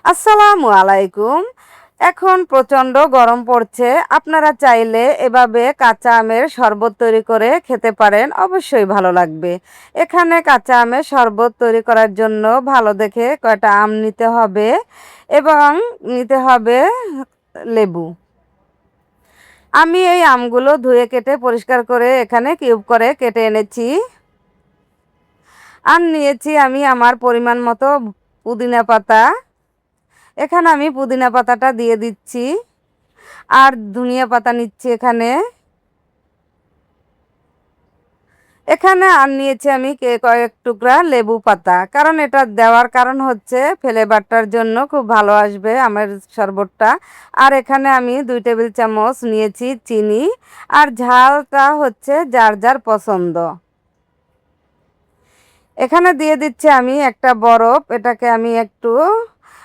আসসালামু আলাইকুম। এখন প্রচণ্ড গরম পড়ছে। আপনারা চাইলে এভাবে কাঁচা আমের শরবত তৈরি করে খেতে পারেন, অবশ্যই ভালো লাগবে। এখানে কাঁচা আমের শরবত তৈরি করার জন্য ভালো দেখে কয়টা আম নিতে হবে এবং নিতে হবে লেবু। আমি এই আমগুলো ধুয়ে কেটে পরিষ্কার করে এখানে কিউব করে কেটে এনেছি। আর নিয়েছি আমি আমার পরিমাণ মতো পুদিনা পাতা। এখানে আমি পুদিনা পাতাটা দিয়ে দিচ্ছি আর ধনিয়া পাতা নিচ্ছি এখানে। এখানে আর নিয়েছি আমি কয়েক টুকরা লেবু পাতা, কারণ এটা দেওয়ার কারণ হচ্ছে ফ্লেভারটার জন্য খুব ভালো আসবে আমের শরবতটা। আর এখানে আমি 2 টেবিল চামচ নিয়েছি চিনি, আর ঝালটা হচ্ছে যার যার পছন্দ। এখানে দিয়ে দিচ্ছি আমি একটা বরফ, এটাকে আমি একটু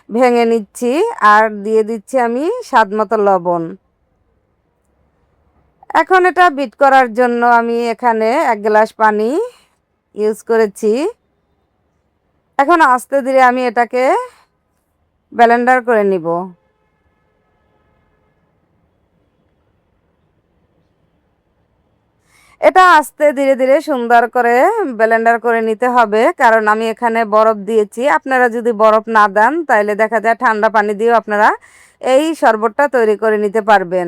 ভেঙে নিচ্ছি। আর দিয়ে দিচ্ছি আমি স্বাদ মতো লবণ। এখন এটা বিট করার জন্য আমি এখানে 1 গ্লাস পানি ইউজ করেছি। এখন আস্তে ধীরে আমি এটাকে ব্লেন্ডার করে নিব। এটা আস্তে ধীরে ধীরে সুন্দর করে ব্লেন্ডার করে নিতে হবে, কারণ আমি এখানে বরফ দিয়েছি। আপনারা যদি বরফ না দেন তাহলে দেখা যায় ঠান্ডা পানি দিয়েও আপনারা এই শরবতটা তৈরি করে নিতে পারবেন।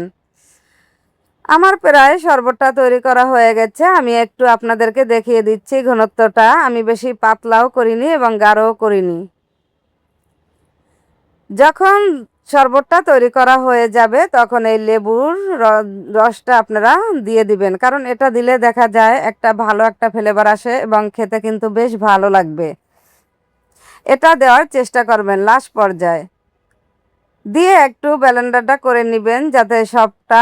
আমার প্রায় শরবতটা তৈরি করা হয়ে গেছে। আমি একটু আপনাদেরকে দেখিয়ে দিচ্ছি ঘনত্বটা। আমি বেশি পাতলাও করিনি এবং গাঢ়ও করিনি। যখন শরবতটা তৈরি করা হয়ে যাবে তখন এই লেবুর রসটা আপনারা দিয়ে দিবেন, কারণ এটা দিলে দেখা যায় একটা ভালো একটা ফ্লেভার আসে এবং খেতে কিন্তু বেশ ভালো লাগবে। এটা দেওয়ার চেষ্টা করবেন লাস্ট পর্যায়ে দিয়ে একটু ব্লেন্ডারটা করে নেবেন, যাতে সবটা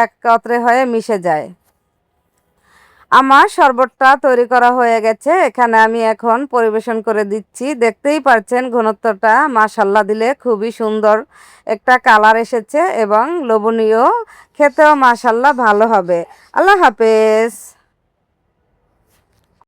একত্রে হয়ে মিশে যায়। আমার শরবতটা তৈরি করা হয়ে গেছে। এখানে আমি এখন পরিবেশন করে দিচ্ছি। দেখতেই পাচ্ছেন ঘনত্বটা মাশাআল্লাহ দিলে খুবই সুন্দর একটা কালার এসেছে এবং লোভনীয়, খেতেও মাশাআল্লাহ ভালো হবে। আল্লাহ হাফেজ।